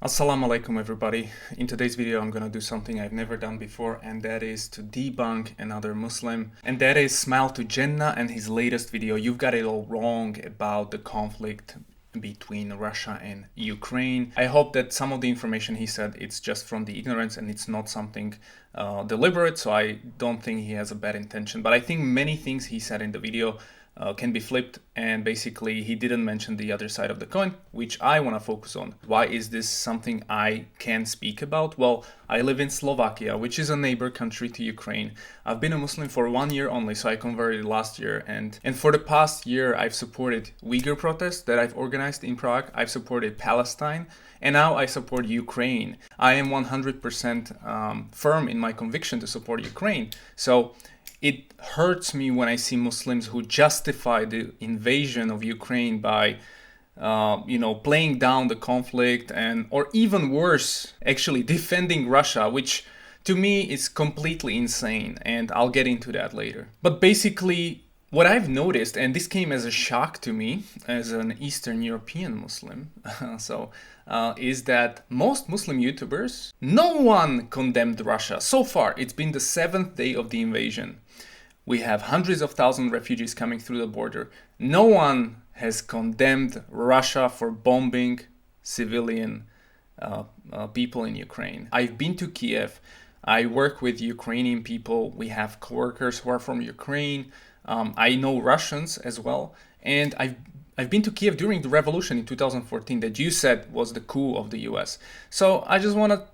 Assalamu alaikum everybody. In today's video I'm gonna do something I've never done before, and that is to debunk another Muslim, and that is Smile to Jannah and his latest video. You've got it all wrong about the conflict between Russia and Ukraine. I hope that some of the information he said, it's just from the ignorance and it's not something deliberate, so I don't think he has a bad intention. But I think many things he said in the video can be flipped, and basically he didn't mention the other side of the coin, which I want to focus on. Why is this something I can speak about? Well, I live in Slovakia, which is a neighbor country to Ukraine. I've been a Muslim for 1 year only, so I converted last year, and for the past year I've supported Uyghur protests that I've organized in Prague. I've supported Palestine, and now I support Ukraine. I am 100% firm in my conviction to support Ukraine. So it hurts me when I see Muslims who justify the invasion of Ukraine by, playing down the conflict, or even worse, actually defending Russia, which to me is completely insane, and I'll get into that later. But basically, what I've noticed, and this came as a shock to me as an Eastern European Muslim, is that most Muslim YouTubers, no one condemned Russia. So far, it's been the 7th day of the invasion. We have hundreds of thousands of refugees coming through the border. No one has condemned Russia for bombing civilian people in Ukraine. I've been to Kiev. I work with Ukrainian people. We have coworkers who are from Ukraine. I know Russians as well. And I've been to Kiev during the revolution in 2014 that you said was the coup of the US. So I just want to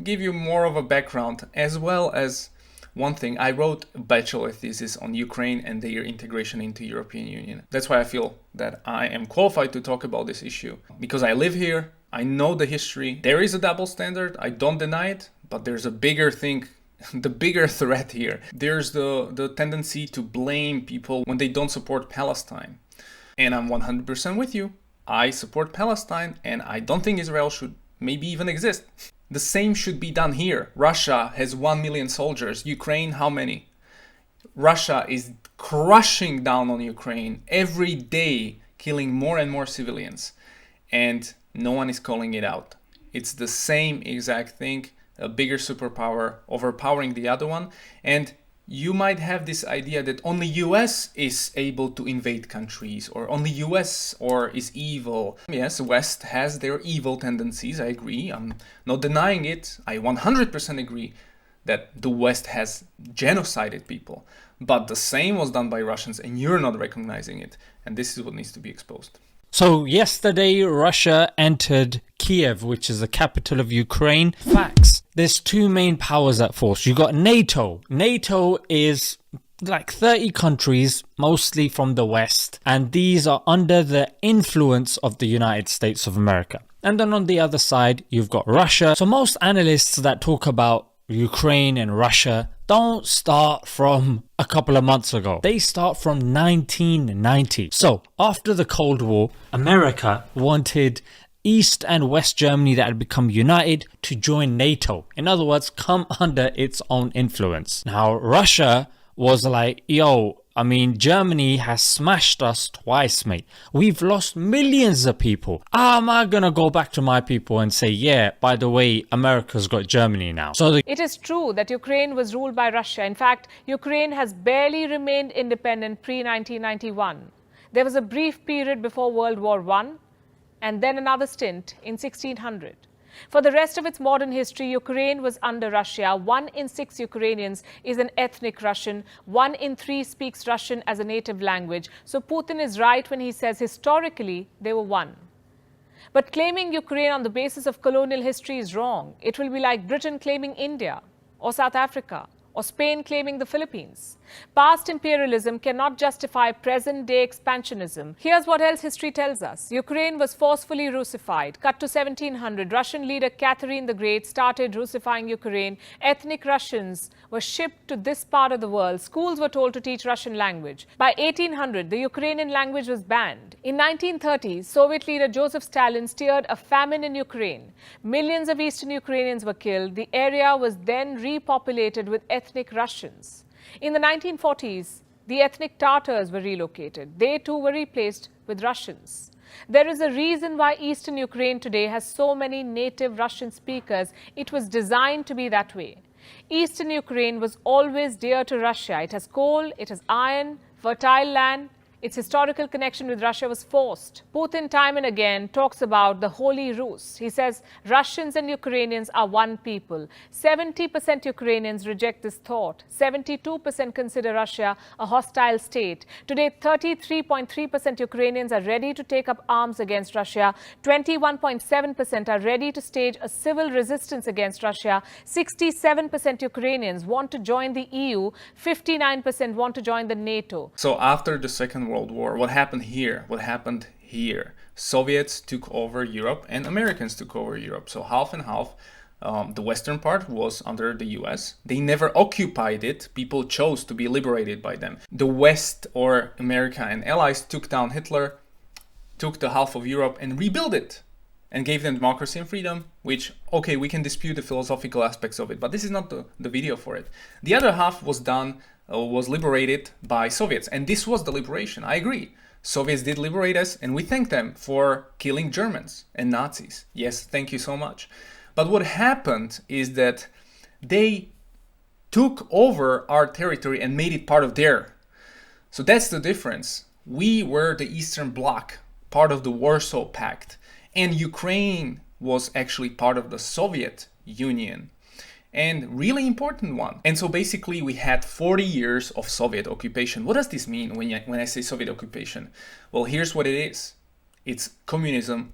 give you more of a background, as well as one thing. I wrote a bachelor thesis on Ukraine and their integration into European Union. That's why I feel that I am qualified to talk about this issue, because I live here, I know the history. There is a double standard, I don't deny it, but there's a bigger thing, the bigger threat here. There's the tendency to blame people when they don't support Palestine. And I'm 100% with you. I support Palestine, and I don't think Israel should maybe even exist. The same should be done here. Russia has 1 million soldiers. Ukraine, how many? Russia is crushing down on Ukraine every day, killing more and more civilians. And no one is calling it out. It's the same exact thing, a bigger superpower overpowering the other one. And you might have this idea that only US is able to invade countries, or only US is evil. Yes, West has their evil tendencies, I agree. I'm not denying it. I 100% agree that the West has genocided people. But the same was done by Russians, and you're not recognizing it. And this is what needs to be exposed. So yesterday, Russia entered Kiev, which is the capital of Ukraine. Facts. There's two main powers at force. You got NATO. NATO is like 30 countries, mostly from the West, and these are under the influence of the United States of America. And then on the other side, you've got Russia. So most analysts that talk about Ukraine and Russia don't start from a couple of months ago. They start from 1990. So after the Cold War, America wanted East and West Germany that had become united to join NATO. In other words, come under its own influence. Now, Russia was like, Germany has smashed us twice, mate. We've lost millions of people. How am I gonna go back to my people and say, yeah, by the way, America's got Germany now? It is true that Ukraine was ruled by Russia. In fact, Ukraine has barely remained independent pre-1991. There was a brief period before World War I, and then another stint in 1600. For the rest of its modern history, Ukraine was under Russia. 1 in 6 Ukrainians is an ethnic Russian. 1 in 3 speaks Russian as a native language. So Putin is right when he says historically they were one. But claiming Ukraine on the basis of colonial history is wrong. It will be like Britain claiming India, or South Africa, or Spain claiming the Philippines. Past imperialism cannot justify present-day expansionism. Here's what else history tells us. Ukraine was forcefully Russified. Cut to 1700, Russian leader Catherine the Great started Russifying Ukraine. Ethnic Russians were shipped to this part of the world. Schools were told to teach Russian language. By 1800, the Ukrainian language was banned. In 1930s, Soviet leader Joseph Stalin steered a famine in Ukraine. Millions of Eastern Ukrainians were killed. The area was then repopulated with ethnic Russians. In the 1940s, the ethnic Tatars were relocated. They too were replaced with Russians. There is a reason why eastern Ukraine today has so many native Russian speakers. It was designed to be that way. Eastern Ukraine was always dear to Russia. It has coal, it has iron, fertile land. Its historical connection with Russia was forced. Putin time and again talks about the Holy Rus. He says Russians and Ukrainians are one people. 70% Ukrainians reject this thought. 72% consider Russia a hostile state. Today, 33.3% Ukrainians are ready to take up arms against Russia. 21.7% are ready to stage a civil resistance against Russia. 67% Ukrainians want to join the EU. 59% want to join the NATO. So after the Second World War, what happened here? What happened here? Soviets took over Europe and Americans took over Europe. So half and half. The western part was under the US. They never occupied it. People chose to be liberated by them. The West, or America and allies, took down Hitler, took the half of Europe and rebuilt it and gave them democracy and freedom, which, okay, we can dispute the philosophical aspects of it, but this is not the video for it. The other half was liberated by Soviets, and this was the liberation. I agree. Soviets did liberate us, and we thank them for killing Germans and Nazis. Yes, thank you so much. But what happened is that they took over our territory and made it part of their. So that's the difference. We were the Eastern Bloc, part of the Warsaw Pact, and Ukraine was actually part of the Soviet Union. And really important one. And so basically we had 40 years of Soviet occupation. What does this mean when I say Soviet occupation? Well, here's what it is. It's communism.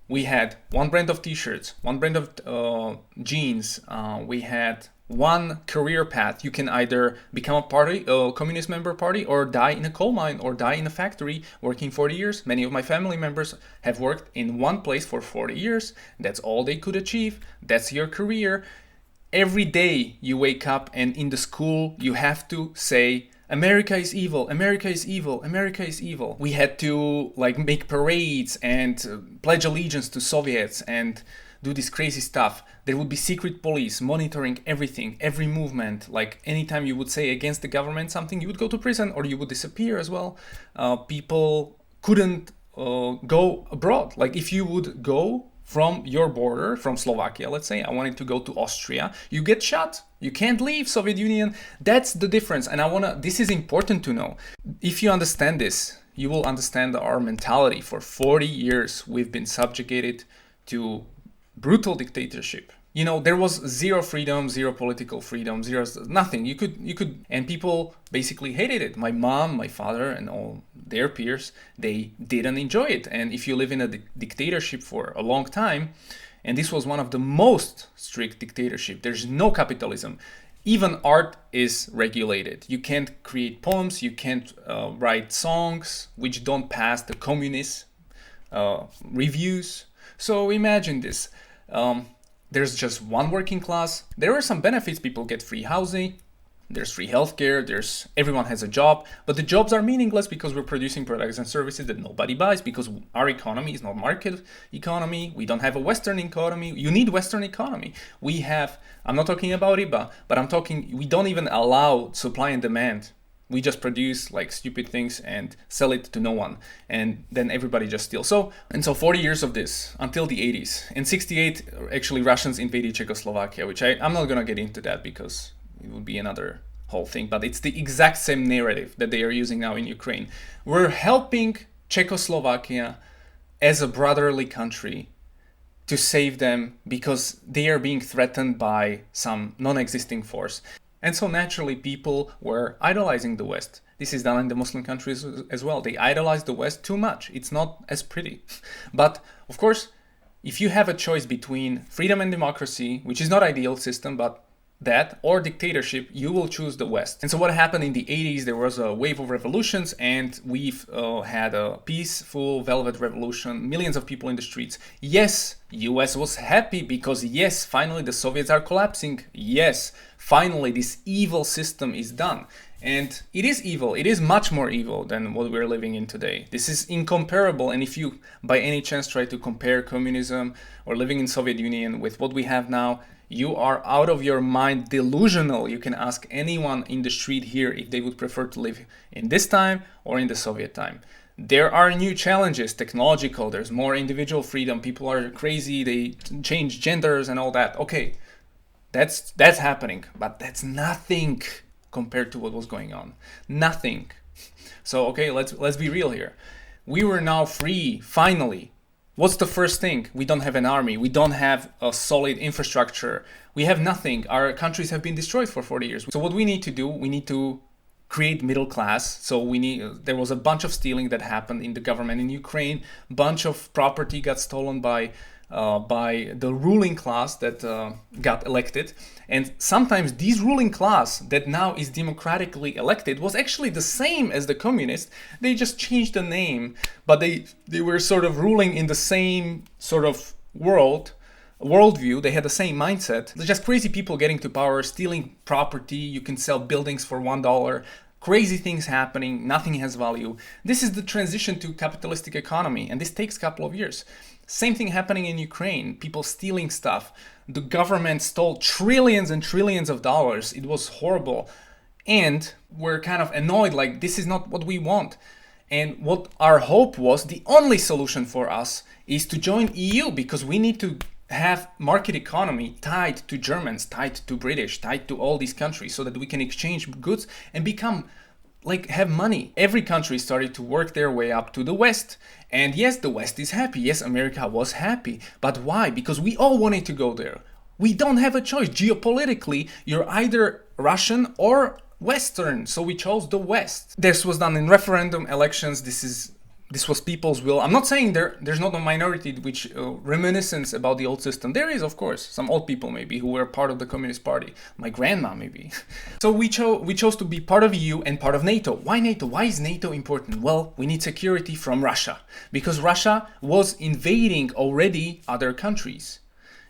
We had one brand of t-shirts, one brand of jeans. We had one career path. You can either become a communist member party, or die in a coal mine, or die in a factory working 40 years. Many of my family members have worked in one place for 40 years. That's all they could achieve. That's your career. Every day you wake up, and in the school you have to say, America is evil, America is evil, America is evil. We had to make parades and pledge allegiance to Soviets and do this crazy stuff. There would be secret police monitoring everything, every movement. Like anytime you would say against the government something, you would go to prison or you would disappear as well. People couldn't go abroad. Like if you would go from your border, from Slovakia, let's say, I wanted to go to Austria, you get shot. You can't leave Soviet Union. That's the difference. And this is important to know. If you understand this, you will understand our mentality. For 40 years, we've been subjugated to brutal dictatorship. You know, there was zero freedom, zero political freedom, zero nothing. You could, and people basically hated it. My mom, my father, and all their peers, they didn't enjoy it. And if you live in a dictatorship for a long time, and this was one of the most strict dictatorship, there's no capitalism. Even art is regulated. You can't create poems, you can't write songs which don't pass the communist reviews. So imagine this. There's just one working class. There are some benefits. People get free housing. There's free healthcare. Everyone has a job. But the jobs are meaningless because we're producing products and services that nobody buys, because our economy is not market economy. We don't have a Western economy. You need Western economy. I'm not talking about IBA, but we don't even allow supply and demand. We just produce stupid things and sell it to no one. And then everybody just steals. So 40 years of this until the 80s. In 68, actually Russians invaded Czechoslovakia, which I'm not going to get into that because it would be another whole thing. But it's the exact same narrative that they are using now in Ukraine. We're helping Czechoslovakia as a brotherly country to save them because they are being threatened by some non-existing force. And so naturally people were idolizing the West. This is done in the Muslim countries as well. They idolize the West too much. It's not as pretty. But of course, if you have a choice between freedom and democracy, which is not ideal system, but that or dictatorship, you will choose the West. And so what happened in the 80s, there was a wave of revolutions, and we've had a peaceful velvet revolution, millions of people in the streets. Yes, US was happy because yes, finally the Soviets are collapsing. Yes, finally this evil system is done. And it is evil. It is much more evil than what we're living in today. This is incomparable. And if you by any chance try to compare communism or living in Soviet Union with what we have now, you are out of your mind, delusional. You can ask anyone in the street here if they would prefer to live in this time or in the Soviet time. There are new challenges, technological, there's more individual freedom, people are crazy, they change genders and all that. Okay, that's happening, but that's nothing compared to what was going on. Nothing. So okay, let's be real here. We were now free, finally. What's the first thing? We don't have an army. We don't have a solid infrastructure. We have nothing. Our countries have been destroyed for 40 years. So what we need to do, we need to create middle class. So there was a bunch of stealing that happened in the government in Ukraine. Bunch of property got stolen by the ruling class that got elected. And sometimes this ruling class that now is democratically elected was actually the same as the communists. They just changed the name, but they were sort of ruling in the same sort of worldview. They had the same mindset. They're just crazy people getting to power, stealing property. You can sell buildings for $1. Crazy things happening. Nothing has value. This is the transition to capitalistic economy, and this takes a couple of years. Same thing happening in Ukraine. People stealing stuff. The government stole trillions and trillions of dollars. It was horrible. And we're kind of annoyed, like this is not what we want. And what our hope was, the only solution for us is to join EU, because we need to have market economy tied to Germans, tied to British, tied to all these countries, so that we can exchange goods and become have money. Every country started to work their way up to the West. And yes, the West is happy. Yes, America was happy. But why? Because we all wanted to go there. We don't have a choice. Geopolitically, you're either Russian or Western. So we chose the West. This was done in referendum elections. This was people's will. I'm not saying there's not a minority which reminiscence about the old system. There is, of course, some old people maybe who were part of the Communist Party. My grandma maybe. So we chose to be part of EU and part of NATO. Why NATO? Why is NATO important? Well, we need security from Russia, because Russia was invading already other countries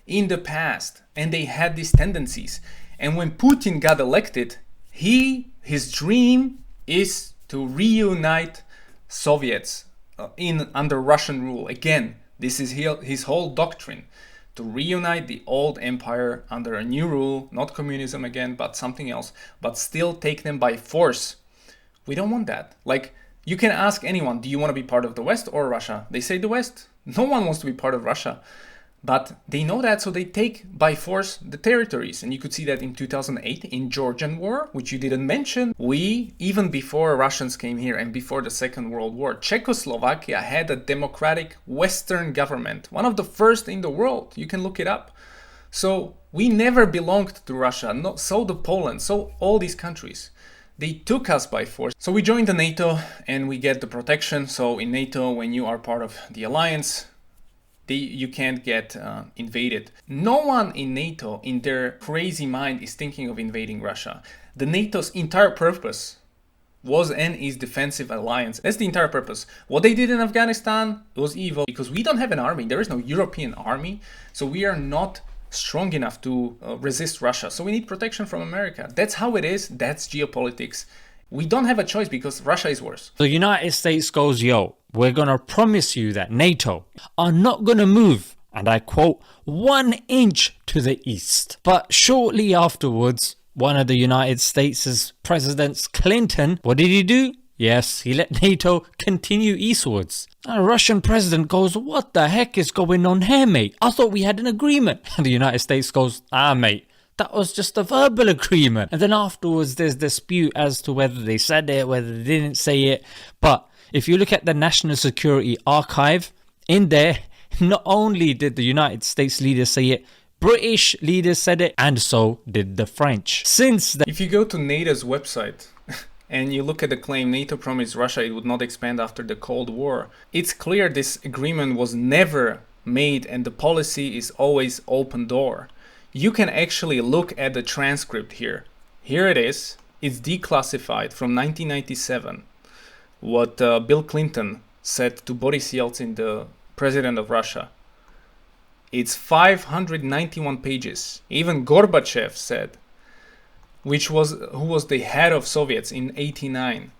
in the past, and they had these tendencies. And when Putin got elected, his dream is to reunite Soviets under Russian rule. Again, this is his whole doctrine, to reunite the old empire under a new rule, not communism again, but something else, but still take them by force. We don't want that. Like, you can ask anyone, do you want to be part of the West or Russia? They say the West. No one wants to be part of Russia. But they know that, so they take by force the territories. And you could see that in 2008 in Georgian War, which you didn't mention. Even before Russians came here and before the Second World War, Czechoslovakia had a democratic Western government, one of the first in the world. You can look it up. So we never belonged to Russia, so the Poland, so all these countries. They took us by force. So we joined the NATO and we get the protection. So in NATO, when you are part of the alliance, you can't get invaded. No one in NATO, in their crazy mind, is thinking of invading Russia. The NATO's entire purpose was and is defensive alliance. That's the entire purpose. What they did in Afghanistan was evil, because we don't have an army. There is no European army. So we are not strong enough to resist Russia. So we need protection from America. That's how it is. That's geopolitics. We don't have a choice because Russia is worse. The United States goes, yo, we're going to promise you that NATO are not going to move, and I quote, 1 inch to the east. But shortly afterwards, one of the United States' presidents, Clinton, what did he do? Yes, he let NATO continue eastwards. A Russian president goes, what the heck is going on here, mate? I thought we had an agreement. And the United States goes, mate, that was just a verbal agreement. And then afterwards, there's dispute as to whether they said it, whether they didn't say it. But if you look at the National Security Archive, in there, not only did the United States leaders say it, British leaders said it, and so did the French. If you go to NATO's website and you look at the claim NATO promised Russia it would not expand after the Cold War, it's clear this agreement was never made, and the policy is always open door. You can actually look at the transcript here. Here it is. It's declassified from 1997. What Bill Clinton said to Boris Yeltsin, the president of Russia. It's 591 pages. Even Gorbachev said, who was the head of Soviets in '89.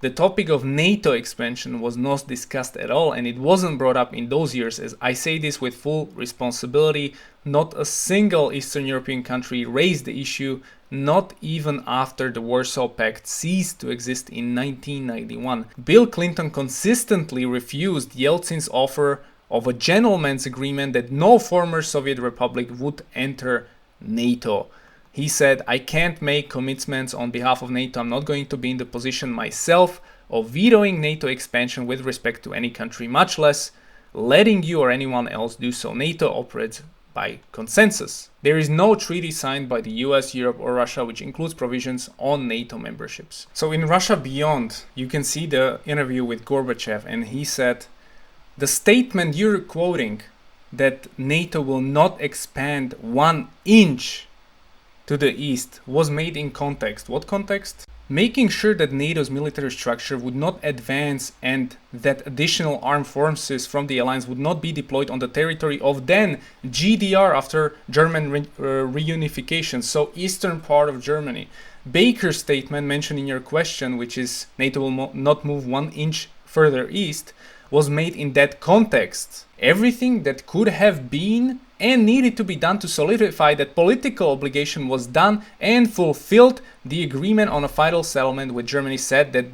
The topic of NATO expansion was not discussed at all, and it wasn't brought up in those years. As I say this with full responsibility, not a single Eastern European country raised the issue, not even after the Warsaw Pact ceased to exist in 1991. Bill Clinton consistently refused Yeltsin's offer of a gentleman's agreement that no former Soviet republic would enter NATO. He said, I can't make commitments on behalf of NATO. I'm not going to be in the position myself of vetoing NATO expansion with respect to any country, much less letting you or anyone else do so. NATO operates by consensus. There is no treaty signed by the US, Europe, or Russia which includes provisions on NATO memberships. So in Russia Beyond, you can see the interview with Gorbachev, and he said, the statement you're quoting that NATO will not expand 1 inch to the east was made in context. What context? Making sure that NATO's military structure would not advance and that additional armed forces from the alliance would not be deployed on the territory of then GDR after German reunification, so eastern part of Germany. Baker's statement mentioned in your question, which is NATO will not move 1 inch further east, was made in that context. Everything that could have been and needed to be done to solidify that political obligation was done and fulfilled. The agreement on a final settlement with Germany said that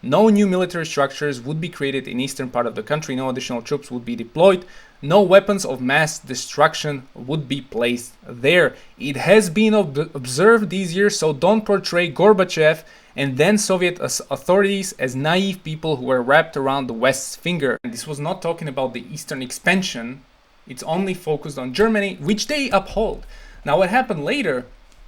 no new military structures would be created in eastern part of the country, no additional troops would be deployed, no weapons of mass destruction would be placed there. It has been observed these years, so don't portray Gorbachev and then Soviet authorities as naive people who were wrapped around the West's finger. And this was not talking about the eastern expansion. It's only focused on Germany, which they uphold. Now, what happened later,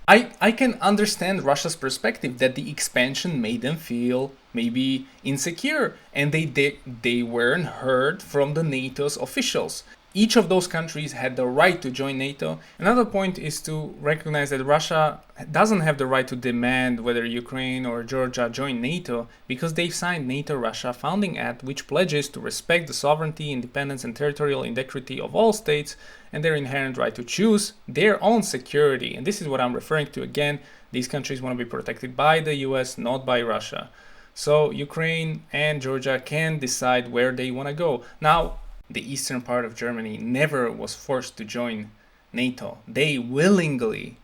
I can understand Russia's perspective that the expansion made them feel maybe insecure, and they weren't heard from the NATO's officials. Each of those countries had the right to join NATO. Another point is to recognize that Russia doesn't have the right to demand whether Ukraine or Georgia join NATO because they've signed NATO-Russia Founding Act, which pledges to respect the sovereignty, independence, and territorial integrity of all states and their inherent right to choose their own security. And this is what I'm referring to again. These countries want to be protected by the US, not by Russia. So Ukraine and Georgia can decide where they want to go. Now, the eastern part of Germany never was forced to join NATO. They willingly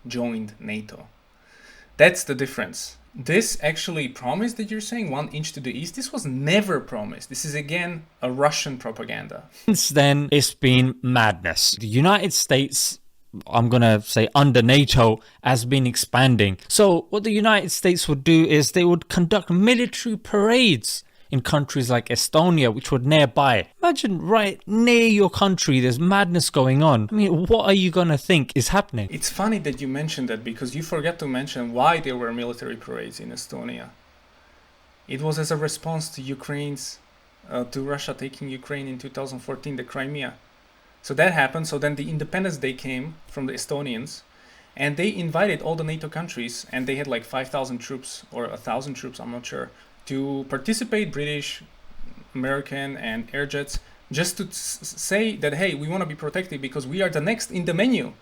joined NATO. That's the difference. This actually promised that you're saying 1 inch to the east, this was never promised. This is again a Russian propaganda. Since then, it's been madness. The United States, I'm going to say under NATO, has been expanding. So what the United States would do is they would conduct military parades in countries like Estonia, which were nearby. Imagine right near your country, there's madness going on. I mean, what are you going to think is happening? It's funny that you mentioned that because you forgot to mention why there were military parades in Estonia. It was as a response to to Russia taking Ukraine in 2014, the Crimea. So that happened. So then the Independence Day came from the Estonians, and they invited all the NATO countries, and they had like 5,000 troops or 1,000 troops, I'm not sure, to participate, British, American, and air jets, just to say that, hey, we want to be protected because we are the next in the menu.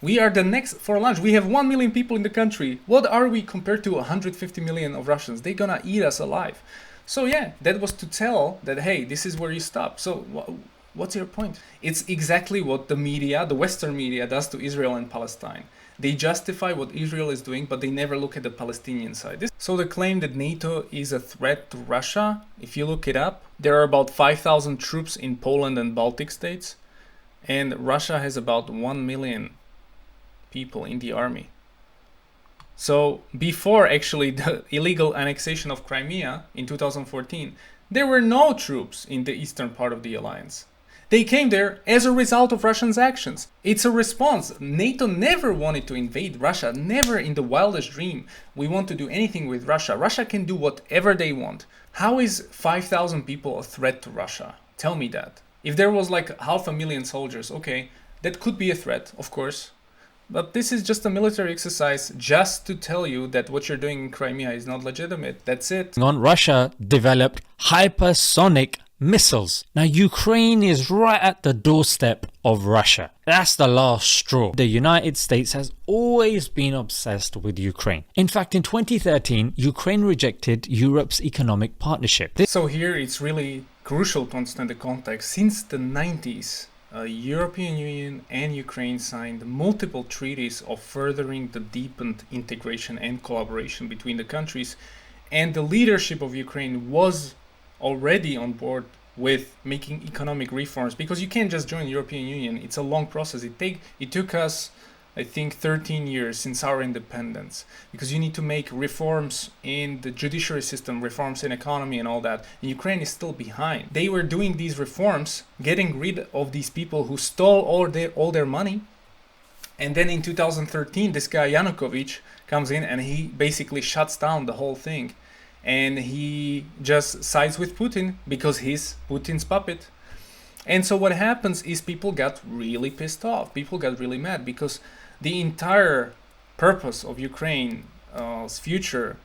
We are the next for lunch. We have 1 million people in the country. What are we compared to 150 million of Russians? They're gonna eat us alive. So yeah, that was to tell that, hey, this is where you stop. So what's your point? It's exactly what the media, the Western media, does to Israel and Palestine. They justify what Israel is doing, but they never look at the Palestinian side. So the claim that NATO is a threat to Russia, if you look it up, there are about 5,000 troops in Poland and Baltic states, and Russia has about 1 million people in the army. So before actually the illegal annexation of Crimea in 2014, there were no troops in the eastern part of the alliance. They came there as a result of Russia's actions. It's a response. NATO never wanted to invade Russia, never in the wildest dream. We want to do anything with Russia. Russia can do whatever they want. How is 5,000 people a threat to Russia? Tell me that. If there was like 500,000 soldiers, okay, that could be a threat, of course. But this is just a military exercise just to tell you that what you're doing in Crimea is not legitimate. That's it. Russia developed hypersonic missiles. Now, Ukraine is right at the doorstep of Russia. That's the last straw. The United States has always been obsessed with Ukraine. In fact, in 2013, Ukraine rejected Europe's economic partnership. So here it's really crucial to understand the context. Since the 90s, European Union and Ukraine signed multiple treaties of furthering the deepened integration and collaboration between the countries, and the leadership of Ukraine was already on board with making economic reforms, because you can't just join the European Union. It's a long process. It took us, I think, 13 years since our independence, because you need to make reforms in the judiciary system, reforms in economy and all that. And Ukraine is still behind. They were doing these reforms, getting rid of these people who stole all their money. And then in 2013, this guy Yanukovych comes in and he basically shuts down the whole thing. And he just sides with Putin because he's Putin's puppet. And so what happens is people got really pissed off. People got really mad because the entire purpose of Ukraine's future,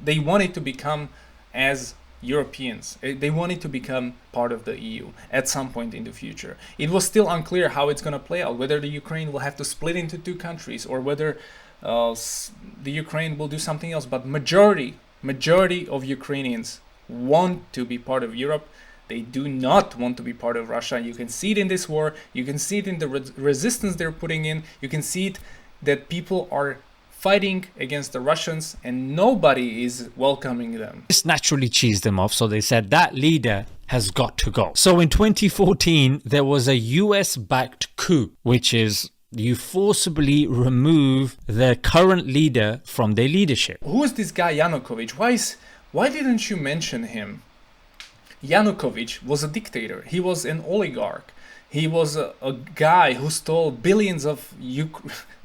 they wanted to become as Europeans. They wanted to become part of the EU at some point in the future. It was still unclear how it's going to play out, whether the Ukraine will have to split into two countries or whether the Ukraine will do something else. But majority of Ukrainians want to be part of Europe. They do not want to be part of Russia. You can see it in this war. You can see it in the resistance they're putting in. You can see it that people are fighting against the Russians and nobody is welcoming them. This naturally cheesed them off, so they said that leader has got to go. So in 2014, there was a US-backed coup, which is you forcibly remove the current leader from their leadership. Who is this guy Yanukovych? Why didn't you mention him? Yanukovych was a dictator. He was an oligarch. He was a guy who stole billions of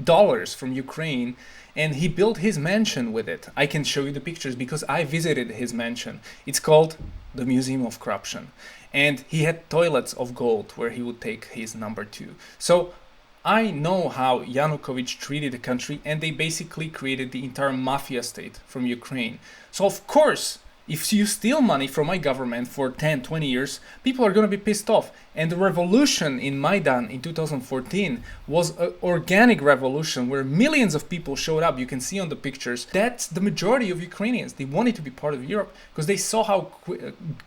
dollars from Ukraine, and he built his mansion with it. I can show you the pictures because I visited his mansion. It's called the Museum of Corruption. And he had toilets of gold where he would take his number 2. So I know how Yanukovych treated the country, and they basically created the entire mafia state from Ukraine. So of course, if you steal money from my government for 10, 20 years, people are going to be pissed off. And the revolution in Maidan in 2014 was an organic revolution where millions of people showed up. You can see on the pictures. That's the majority of Ukrainians. They wanted to be part of Europe because they saw how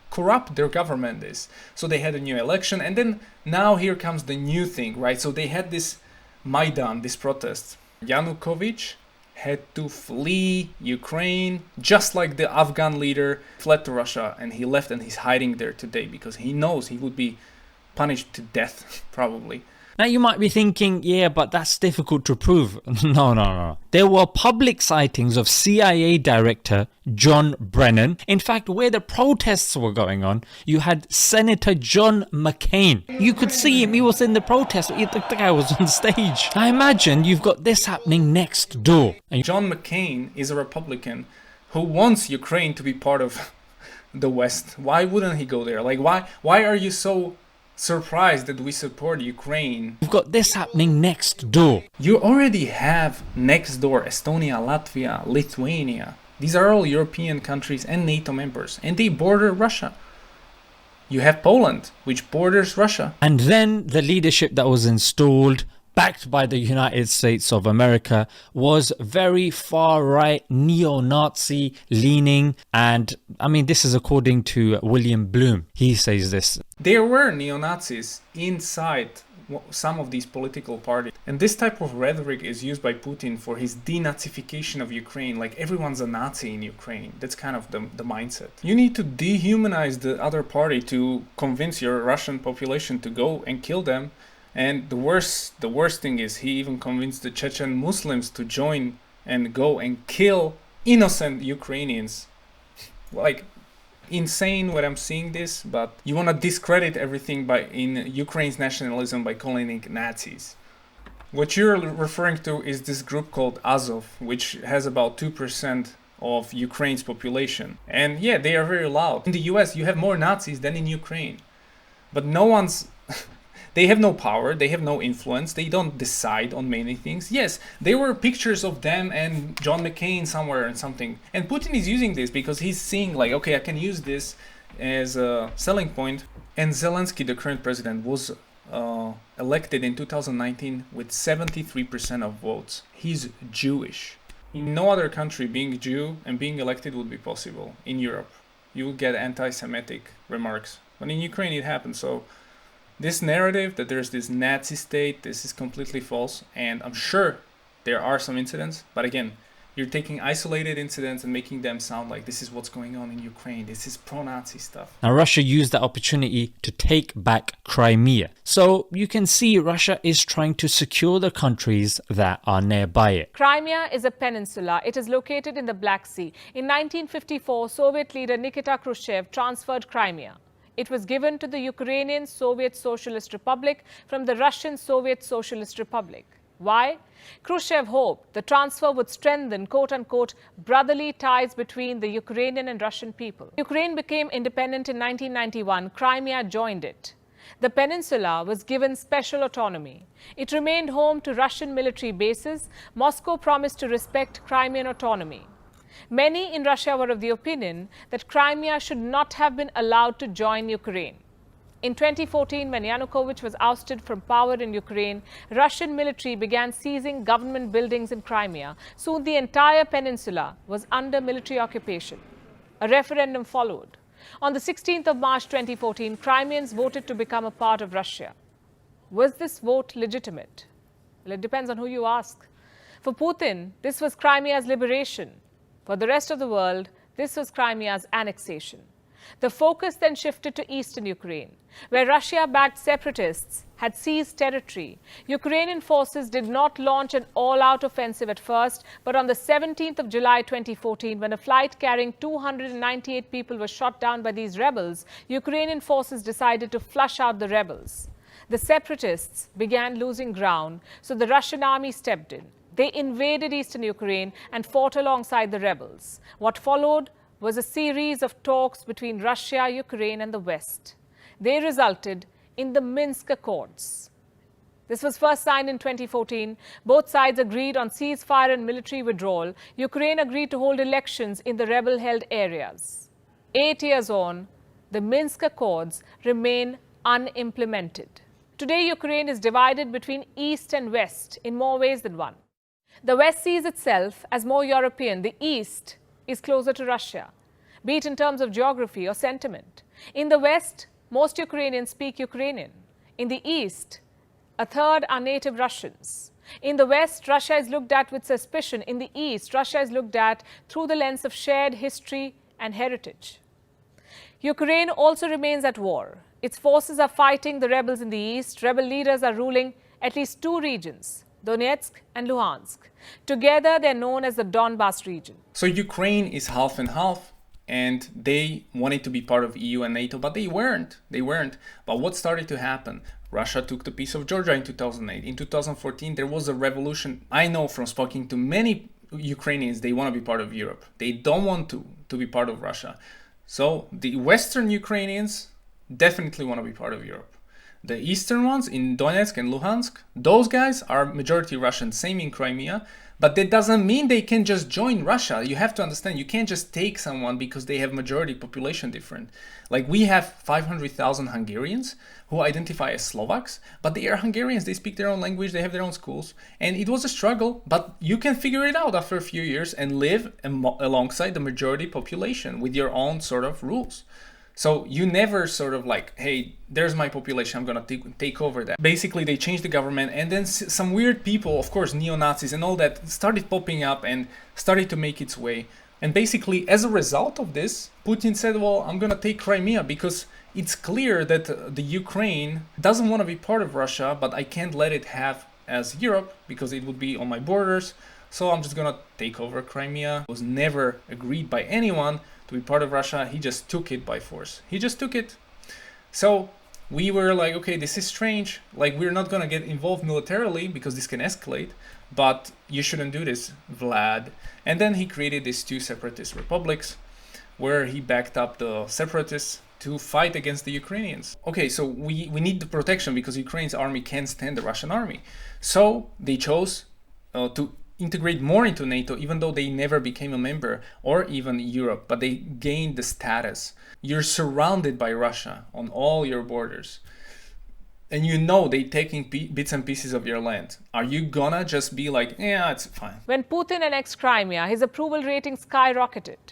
corrupt their government is. So they had a new election. And then now here comes the new thing, right? So they had this Maidan, this protest. Yanukovych had to flee Ukraine, just like the Afghan leader fled to Russia, and he left and he's hiding there today because he knows he would be punished to death, probably. Now you might be thinking, yeah, but that's difficult to prove. No. There were public sightings of CIA Director John Brennan. In fact, where the protests were going on, you had Senator John McCain. You could see him, he was in the protest, the guy was on stage. I imagine you've got this happening next door. And John McCain is a Republican who wants Ukraine to be part of the West. Why wouldn't he go there? Like, why are you so surprised that we support Ukraine? You've got this happening next door. You already have next door Estonia, Latvia, Lithuania. These are all European countries and NATO members, and they border Russia. You have Poland, which borders Russia. And then the leadership that was installed, backed by the United States of America, was very far-right, neo-Nazi leaning. And I mean, this is according to William Bloom. He says this. There were neo-Nazis inside some of these political parties. And this type of rhetoric is used by Putin for his denazification of Ukraine. Like, everyone's a Nazi in Ukraine. That's kind of the mindset. You need to dehumanize the other party to convince your Russian population to go and kill them. And the worst thing is he even convinced the Chechen Muslims to join and go and kill innocent Ukrainians. Like, insane when I'm seeing this, but you want to discredit everything in Ukraine's nationalism by calling it Nazis. What you're referring to is this group called Azov, which has about 2% of Ukraine's population. And yeah, they are very loud. In the US, you have more Nazis than in Ukraine. But no one's They have no power, they have no influence, they don't decide on many things. Yes, there were pictures of them and John McCain somewhere and something. And Putin is using this because he's seeing like, okay, I can use this as a selling point. And Zelensky, the current president, was elected in 2019 with 73% of votes. He's Jewish. In no other country, being Jew and being elected would be possible. In Europe, you will get anti-Semitic remarks. But in Ukraine, it happened. So this narrative that there's this Nazi state, this is completely false. And I'm sure there are some incidents. But again, you're taking isolated incidents and making them sound like this is what's going on in Ukraine. This is pro-Nazi stuff. Now, Russia used that opportunity to take back Crimea. So you can see Russia is trying to secure the countries that are nearby it. Crimea is a peninsula. It is located in the Black Sea. In 1954, Soviet leader Nikita Khrushchev transferred Crimea. It was given to the Ukrainian Soviet Socialist Republic from the Russian Soviet Socialist Republic. Why? Khrushchev hoped the transfer would strengthen, quote-unquote, brotherly ties between the Ukrainian and Russian people. Ukraine became independent in 1991. Crimea joined it. The peninsula was given special autonomy. It remained home to Russian military bases. Moscow promised to respect Crimean autonomy. Many in Russia were of the opinion that Crimea should not have been allowed to join Ukraine. In 2014, when Yanukovych was ousted from power in Ukraine, Russian military began seizing government buildings in Crimea. Soon the entire peninsula was under military occupation. A referendum followed. On the 16th of March 2014, Crimeans voted to become a part of Russia. Was this vote legitimate? Well, it depends on who you ask. For Putin, this was Crimea's liberation. For the rest of the world, this was Crimea's annexation. The focus then shifted to eastern Ukraine, where Russia-backed separatists had seized territory. Ukrainian forces did not launch an all-out offensive at first, but on the 17th of July 2014, when a flight carrying 298 people was shot down by these rebels, Ukrainian forces decided to flush out the rebels. The separatists began losing ground, so the Russian army stepped in. They invaded eastern Ukraine and fought alongside the rebels. What followed was a series of talks between Russia, Ukraine, and the West. They resulted in the Minsk Accords. This was first signed in 2014. Both sides agreed on ceasefire and military withdrawal. Ukraine agreed to hold elections in the rebel-held areas. 8 years on, the Minsk Accords remain unimplemented. Today, Ukraine is divided between East and West in more ways than one. The West sees itself as more European. The East is closer to Russia, be it in terms of geography or sentiment. In the West, most Ukrainians speak Ukrainian. In the East, a third are native Russians. In the West, Russia is looked at with suspicion. In the East, Russia is looked at through the lens of shared history and heritage. Ukraine also remains at war. Its forces are fighting the rebels in the East. Rebel leaders are ruling at least two regions, Donetsk and Luhansk. Together, they're known as the Donbas region. So Ukraine is half and half, and they wanted to be part of EU and NATO, but they weren't. But what started to happen? Russia took the piece of Georgia in 2008. In 2014, there was a revolution. I know from speaking to many Ukrainians, they want to be part of Europe. They don't want to be part of Russia. So the Western Ukrainians definitely want to be part of Europe. The eastern ones in Donetsk and Luhansk, those guys are majority Russian, same in Crimea, but that doesn't mean they can just join Russia. You have to understand, you can't just take someone because they have majority population different. Like we have 500,000 Hungarians who identify as Slovaks, but they are Hungarians, they speak their own language, they have their own schools, and it was a struggle, but you can figure it out after a few years and live alongside the majority population with your own sort of rules. So you never sort of like, hey, there's my population, I'm gonna take over that. Basically, they changed the government, and then some weird people, of course, neo-Nazis and all that, started popping up and started to make its way. And basically, as a result of this, Putin said, well, I'm gonna take Crimea because it's clear that the Ukraine doesn't want to be part of Russia, but I can't let it have as Europe because it would be on my borders. So I'm just gonna take over Crimea. It was never agreed by anyone to be part of Russia. He just took it by force. He just took it. So we were like, okay, this is strange. Like, we're not gonna get involved militarily because this can escalate, but you shouldn't do this, Vlad. And then he created these two separatist republics where he backed up the separatists to fight against the Ukrainians. Okay, so we need the protection because Ukraine's army can't stand the Russian army. So they chose to integrate more into NATO, even though they never became a member, or even Europe, but they gained the status. You're surrounded by Russia on all your borders. And you know they're taking bits and pieces of your land. Are you gonna just be like, yeah, it's fine? When Putin annexed Crimea, his approval rating skyrocketed.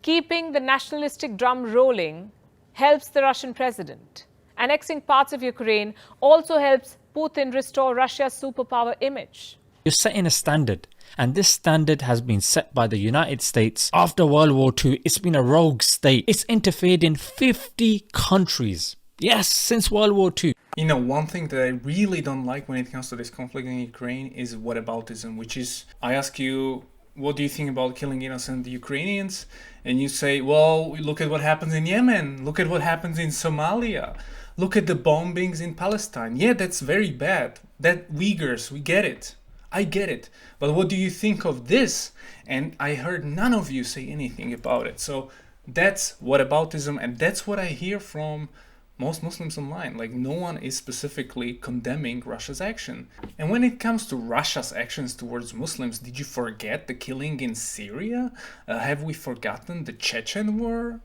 Keeping the nationalistic drum rolling helps the Russian president. Annexing parts of Ukraine also helps Putin restore Russia's superpower image. You're setting a standard, and this standard has been set by the United States. After World War II, it's been a rogue state. It's interfered in 50 countries. Yes, since World War II. You know, one thing that I really don't like when it comes to this conflict in Ukraine is whataboutism, which is, I ask you, what do you think about killing innocent Ukrainians? And you say, well, look at what happens in Yemen. Look at what happens in Somalia. Look at the bombings in Palestine. Yeah, that's very bad. That Uyghurs, we get it. I get it. But what do you think of this? And I heard none of you say anything about it. So that's whataboutism, and that's what I hear from most Muslims online. Like, no one is specifically condemning Russia's action. And when it comes to Russia's actions towards Muslims, did you forget the killing in Syria? Have we forgotten the Chechen war?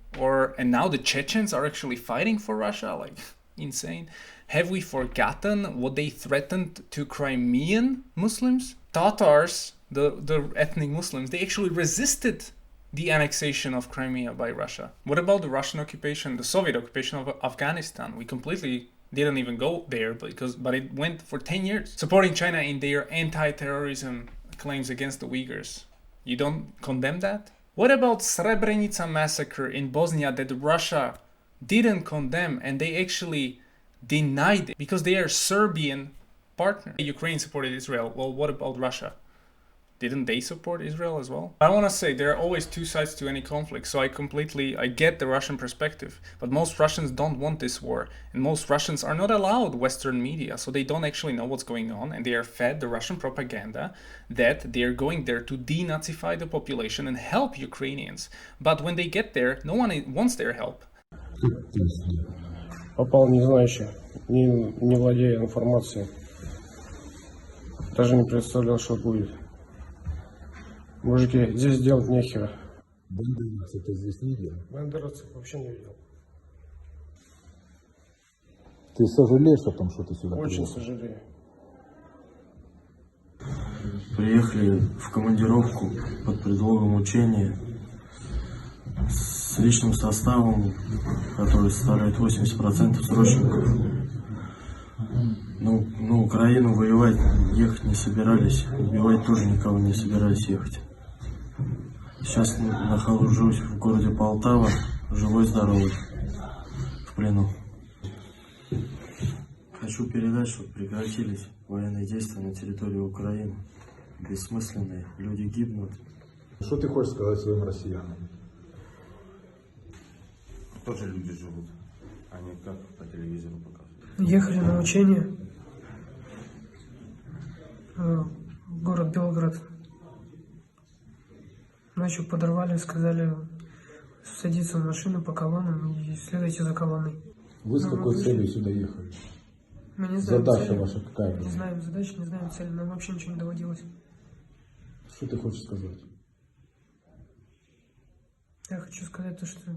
And now the Chechens are actually fighting for Russia? Like, insane. Have we forgotten what they threatened to Crimean Muslims? Tatars, the ethnic Muslims, they actually resisted the annexation of Crimea by Russia. What about the Russian occupation, the Soviet occupation of Afghanistan? We completely didn't even go there but it went for 10 years. Supporting China in their anti-terrorism claims against the Uyghurs. You don't condemn that? What about Srebrenica massacre in Bosnia that Russia didn't condemn and they actually denied it because they are Serbian partner? Ukraine supported Israel. Well, what about Russia? Didn't they support Israel as well? I want to say there are always two sides to any conflict, so I get the Russian perspective, but most Russians don't want this war, and most Russians are not allowed Western media, so they don't actually know what's going on, and they are fed the Russian propaganda that they're going there to denazify the population and help Ukrainians. But when they get there, no one wants their help. Попал не знающий, не владея информацией. Даже не представлял, что будет. Мужики, здесь делать нехера. Бандеровцев ты здесь не видел? Бандеровцев вообще не видел. Ты сожалеешь о том, что ты сюда Очень приехал? сожалею. Приехали в командировку под предлогом учения с личным составом, который составляет 80% срочников. На Украину воевать ехать не собирались, убивать тоже никого не собирались ехать. Сейчас нахожусь в городе Полтава, живой-здоровый, в плену. Хочу передать, чтобы прекратились военные действия на территории Украины. Бессмысленные, люди гибнут. Что ты хочешь сказать своим россиянам? Тоже люди живут, а не как по телевизору показывают. Ехали на учение в город Белгород. Ночью подорвали, сказали садиться в машину по колоннам и следуйте за колонной. Вы с какой целью сюда ехали? Мы не знаем Задача цели. ваша какая была? Не знаем задачи, не знаем цели. Нам вообще ничего не доводилось. Что ты хочешь сказать? Я хочу сказать то, что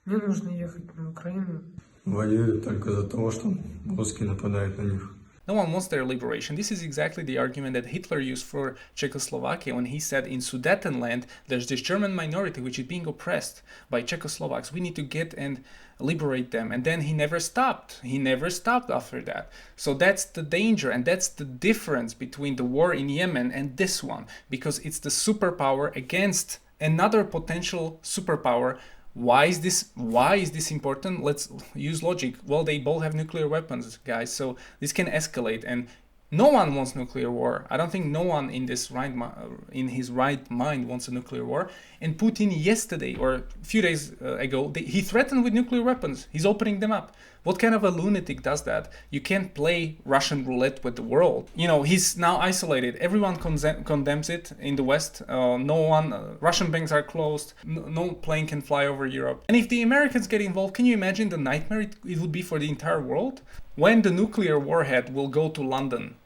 не нужно ехать на Украину. Воюют только из-за того, что русские нападают на них. No one wants their liberation. This is exactly the argument that Hitler used for Czechoslovakia when he said in Sudetenland there's this German minority which is being oppressed by Czechoslovaks. We need to get and liberate them. And then he never stopped. He never stopped after that. So that's the danger, and that's the difference between the war in Yemen and this one, because it's the superpower against another potential superpower. Why is this important? Let's use logic. Well, they both have nuclear weapons, guys, so this can escalate, and no one wants nuclear war. I don't think no one in his right mind wants a nuclear war. And Putin yesterday or a few days ago, he threatened with nuclear weapons. He's opening them up. What kind of a lunatic does that? You can't play Russian roulette with the world. You know, he's now isolated. Everyone condemns it in the West. Russian banks are closed. No plane can fly over Europe. And if the Americans get involved, can you imagine the nightmare it would be for the entire world? When the nuclear warhead will go to London,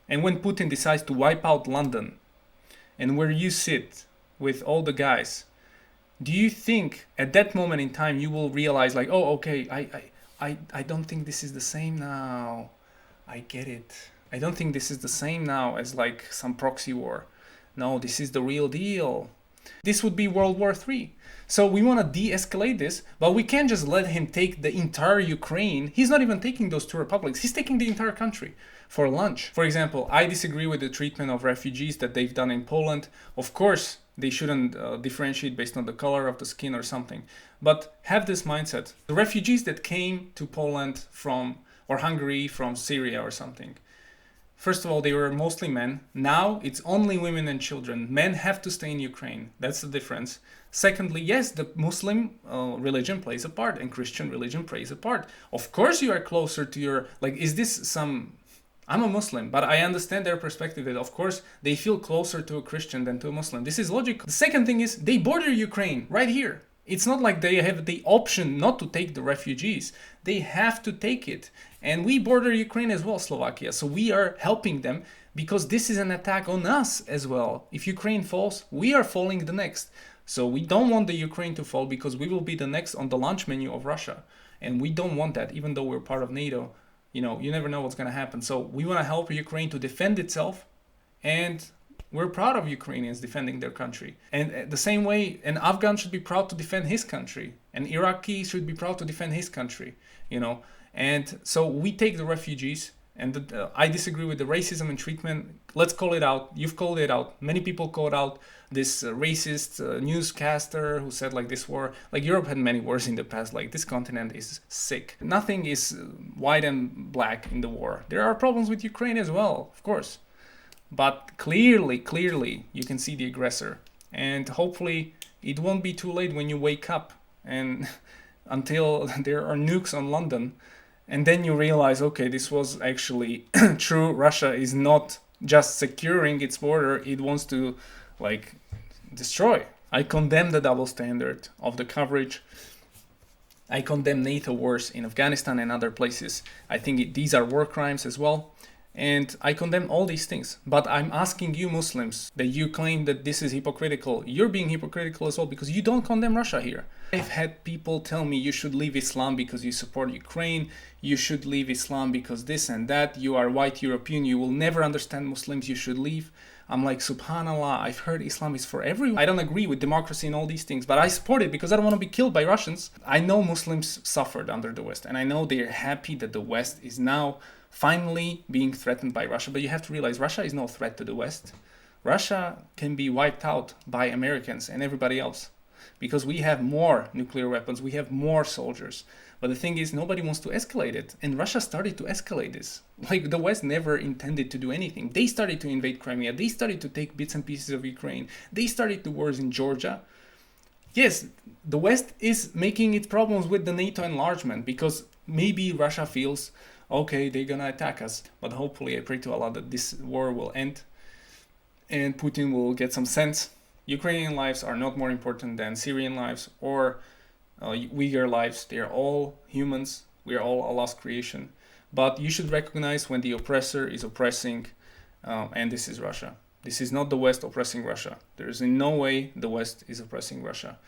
and when Putin decides to wipe out London, and where you sit with all the guys, do you think at that moment in time you will realize like, oh, okay, I don't think this is the same now. I get it. I don't think this is the same now as like some proxy war. No, this is the real deal. This would be World War III. So we want to de-escalate this, but we can't just let him take the entire Ukraine. He's not even taking those two republics. He's taking the entire country for lunch. For example, I disagree with the treatment of refugees that they've done in Poland. Of course, they shouldn't differentiate based on the color of the skin or something. But have this mindset. The refugees that came to Poland or Hungary from Syria or something, first of all, they were mostly men. Now it's only women and children. Men have to stay in Ukraine. That's the difference. Secondly, yes, the Muslim religion plays a part and Christian religion plays a part. Of course you are closer to your, like, is this some, I'm a Muslim, but I understand their perspective that of course they feel closer to a Christian than to a Muslim. This is logical. The second thing is they border Ukraine right here. It's not like they have the option not to take the refugees. They have to take it. And we border Ukraine as well, Slovakia. So we are helping them because this is an attack on us as well. If Ukraine falls, we are falling the next. So we don't want the Ukraine to fall because we will be the next on the launch menu of Russia. And we don't want that, even though we're part of NATO. You know, you never know what's going to happen. So we want to help Ukraine to defend itself, and we're proud of Ukrainians defending their country. And the same way, an Afghan should be proud to defend his country. An Iraqi should be proud to defend his country, you know. And so we take the refugees, and I disagree with the racism and treatment. Let's call it out. You've called it out. Many people called out this racist newscaster who said like this war, like Europe had many wars in the past, like this continent is sick. Nothing is white and black in the war. There are problems with Ukraine as well, of course. But clearly, you can see the aggressor. And hopefully it won't be too late when you wake up and until there are nukes on London. And then you realize, okay, this was actually true. Russia is not just securing its border. It wants to like destroy. I condemn the double standard of the coverage. I condemn NATO wars in Afghanistan and other places. I think these are war crimes as well. And I condemn all these things. But I'm asking you Muslims that you claim that this is hypocritical. You're being hypocritical as well because you don't condemn Russia here. I've had people tell me you should leave Islam because you support Ukraine. You should leave Islam because this and that. You are white European. You will never understand Muslims. You should leave. I'm like, subhanallah, I've heard Islam is for everyone. I don't agree with democracy and all these things, but I support it because I don't want to be killed by Russians. I know Muslims suffered under the West, and I know they're happy that the West is now finally being threatened by Russia. But you have to realize Russia is no threat to the West. Russia can be wiped out by Americans and everybody else because we have more nuclear weapons, we have more soldiers. But the thing is, nobody wants to escalate it. And Russia started to escalate this. Like, the West never intended to do anything. They started to invade Crimea. They started to take bits and pieces of Ukraine. They started the wars in Georgia. Yes, the West is making its problems with the NATO enlargement because maybe Russia feels, okay, they're gonna attack us. But hopefully, I pray to Allah that this war will end and Putin will get some sense. Ukrainian lives are not more important than Syrian lives or Uyghur lives. They are all humans. We are all Allah's creation. But you should recognize when the oppressor is oppressing, and this is Russia. This is not the West oppressing Russia. There is in no way the West is oppressing Russia.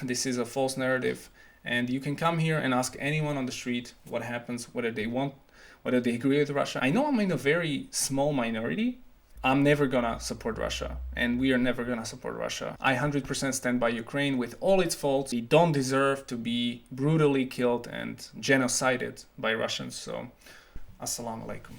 This is a false narrative. And you can come here and ask anyone on the street what happens, whether they want, whether they agree with Russia. I know I'm in a very small minority. I'm never gonna support Russia, and we are never gonna support Russia. I 100% stand by Ukraine with all its faults. They don't deserve to be brutally killed and genocided by Russians. So, assalamu alaikum.